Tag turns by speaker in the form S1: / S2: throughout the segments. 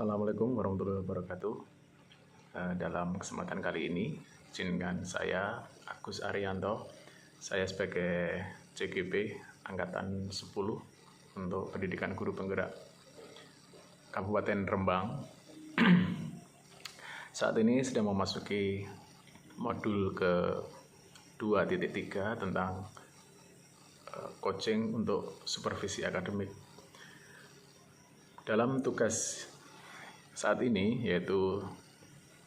S1: Assalamualaikum warahmatullahi wabarakatuh. Dalam kesempatan kali ini, izinkan saya Agus Arianto, saya sebagai CGP Angkatan 10 untuk Pendidikan Guru Penggerak Kabupaten Rembang. Saat ini sedang memasuki modul ke 2.3 tentang coaching untuk supervisi akademik. Dalam tugas saat ini, yaitu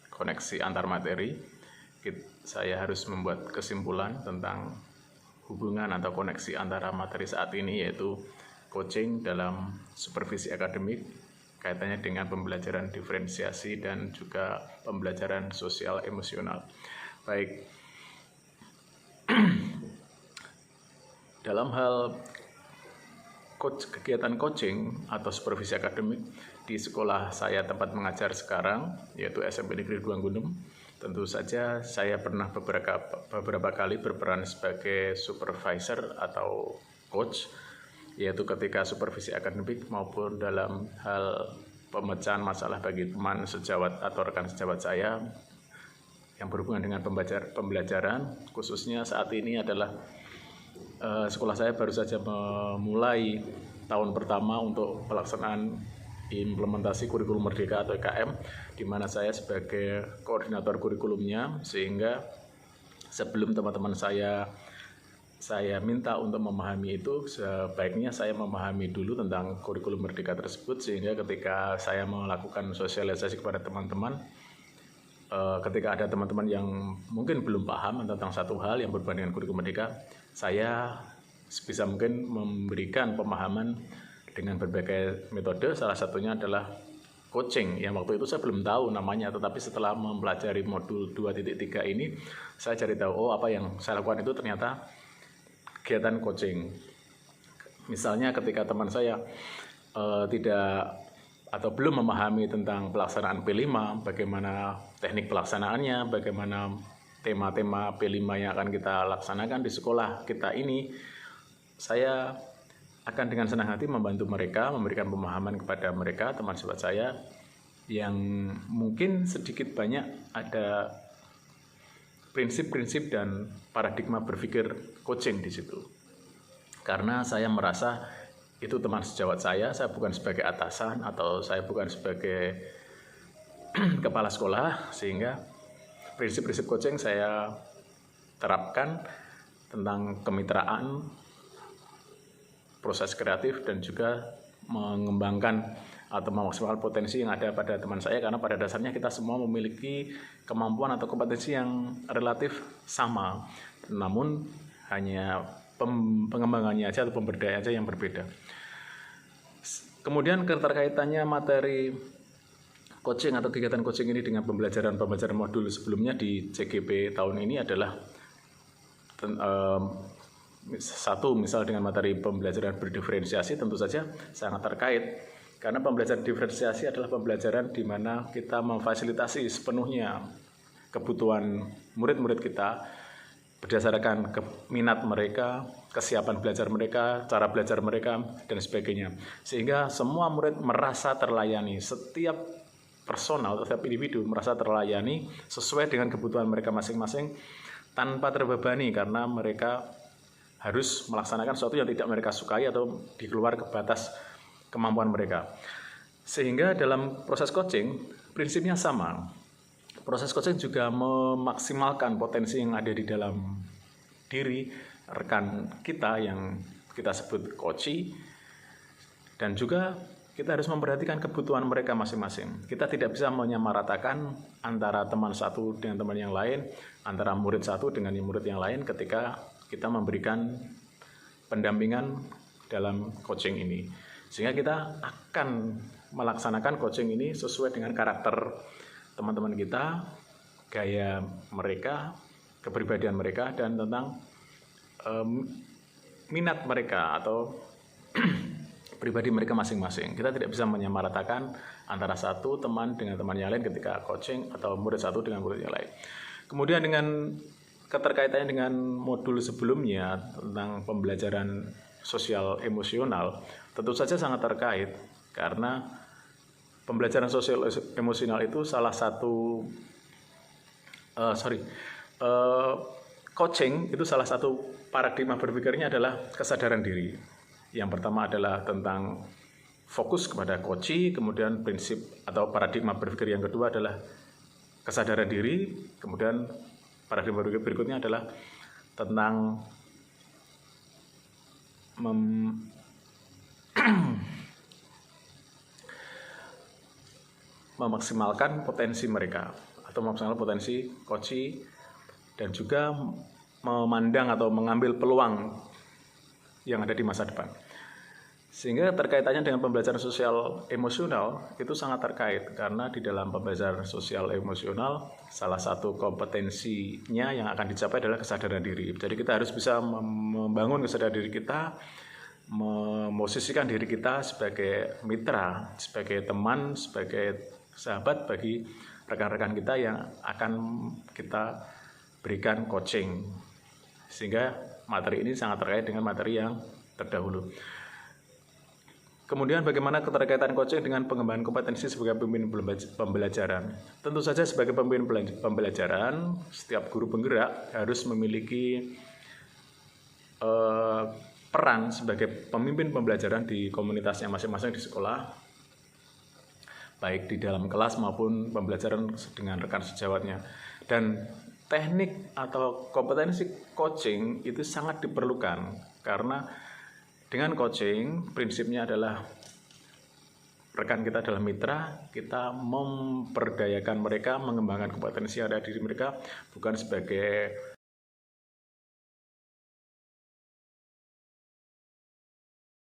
S1: koneksi antar materi, saya harus membuat kesimpulan tentang hubungan atau koneksi antara materi saat ini, yaitu coaching dalam supervisi akademik, kaitannya dengan pembelajaran diferensiasi dan juga pembelajaran sosial emosional. Baik, dalam hal kegiatan coaching atau supervisi akademik di sekolah saya tempat mengajar sekarang, yaitu SMP Negeri 2 Gunung. Tentu saja saya pernah beberapa kali berperan sebagai supervisor atau coach, yaitu ketika supervisi akademik maupun dalam hal pemecahan masalah bagi teman sejawat atau rekan sejawat saya yang berhubungan dengan pembelajaran. Khususnya saat ini adalah sekolah saya baru saja memulai tahun pertama untuk pelaksanaan implementasi kurikulum merdeka atau IKM, di mana saya sebagai koordinator kurikulumnya, sehingga sebelum teman-teman saya minta untuk memahami itu, sebaiknya saya memahami dulu tentang kurikulum merdeka tersebut, sehingga ketika saya melakukan sosialisasi kepada teman-teman, ketika ada teman-teman yang mungkin belum paham tentang satu hal yang berhubungan dengan kurikulum merdeka, saya sebisa mungkin memberikan pemahaman dengan berbagai metode. Salah satunya adalah coaching, yang waktu itu saya belum tahu namanya, tetapi setelah mempelajari modul 2.3 ini, saya cari tahu, apa yang saya lakukan itu ternyata kegiatan coaching. Misalnya ketika teman saya tidak atau belum memahami tentang pelaksanaan P5, bagaimana teknik pelaksanaannya, bagaimana tema-tema P5 yang akan kita laksanakan di sekolah kita ini, saya akan dengan senang hati membantu mereka, memberikan pemahaman kepada mereka, teman sahabat saya, yang mungkin sedikit banyak ada prinsip-prinsip dan paradigma berpikir coaching di situ. Karena saya merasa itu teman sejawat saya bukan sebagai atasan atau saya bukan sebagai kepala sekolah, sehingga prinsip-prinsip coaching saya terapkan tentang kemitraan, proses kreatif, dan juga mengembangkan atau memaksimalkan potensi yang ada pada teman saya, karena pada dasarnya kita semua memiliki kemampuan atau kompetensi yang relatif sama, namun hanya pengembangannya aja atau pemberdayaan aja yang berbeda. Kemudian keterkaitannya materi coaching atau kegiatan coaching ini dengan pembelajaran modul sebelumnya di CGP tahun ini adalah satu, misal dengan materi pembelajaran berdiferensiasi, tentu saja sangat terkait, karena pembelajaran diferensiasi adalah pembelajaran di mana kita memfasilitasi sepenuhnya kebutuhan murid-murid kita berdasarkan minat mereka, kesiapan belajar mereka, cara belajar mereka, dan sebagainya, sehingga semua murid merasa terlayani, setiap personal, setiap individu merasa terlayani sesuai dengan kebutuhan mereka masing-masing tanpa terbebani, karena mereka harus melaksanakan sesuatu yang tidak mereka sukai atau di luar ke batas kemampuan mereka. Sehingga dalam proses coaching prinsipnya sama. Proses coaching juga memaksimalkan potensi yang ada di dalam diri rekan kita yang kita sebut coachee, dan juga kita harus memperhatikan kebutuhan mereka masing-masing. Kita tidak bisa menyamaratakan antara teman satu dengan teman yang lain, antara murid satu dengan murid yang lain ketika kita memberikan pendampingan dalam coaching ini. Sehingga kita akan melaksanakan coaching ini sesuai dengan karakter teman-teman kita, gaya mereka, kepribadian mereka, dan tentang minat mereka atau pribadi mereka masing-masing. Kita tidak bisa menyamaratakan antara satu teman dengan teman yang lain ketika coaching, atau murid satu dengan murid yang lain. Kemudian dengan keterkaitannya dengan modul sebelumnya tentang pembelajaran sosial emosional, tentu saja sangat terkait, karena pembelajaran sosial emosional itu salah satu coaching itu salah satu paradigma berpikirnya adalah kesadaran diri. Yang pertama adalah tentang fokus kepada coaching, kemudian prinsip atau paradigma berpikir yang kedua adalah kesadaran diri, kemudian paradigma berpikir berikutnya adalah tentang memaksimalkan potensi mereka atau memaksimalkan potensi coaching dan juga memandang atau mengambil peluang yang ada di masa depan. Sehingga terkaitannya dengan pembelajaran sosial emosional itu sangat terkait karena di dalam pembelajaran sosial emosional salah satu kompetensinya yang akan dicapai adalah kesadaran diri. Jadi kita harus bisa membangun kesadaran diri kita, memosisikan diri kita sebagai mitra, sebagai teman, sebagai sahabat bagi rekan-rekan kita yang akan kita berikan coaching, sehingga materi ini sangat terkait dengan materi yang terdahulu. Kemudian bagaimana keterkaitan coaching dengan pengembangan kompetensi sebagai pemimpin pembelajaran? Tentu saja sebagai pemimpin pembelajaran, setiap guru penggerak harus memiliki peran sebagai pemimpin pembelajaran di komunitasnya masing-masing di sekolah, baik di dalam kelas maupun pembelajaran dengan rekan sejawatnya. Dan teknik atau kompetensi coaching itu sangat diperlukan karena dengan coaching prinsipnya adalah rekan kita adalah mitra, kita memperdayakan mereka, mengembangkan kompetensi yang ada di diri mereka bukan sebagai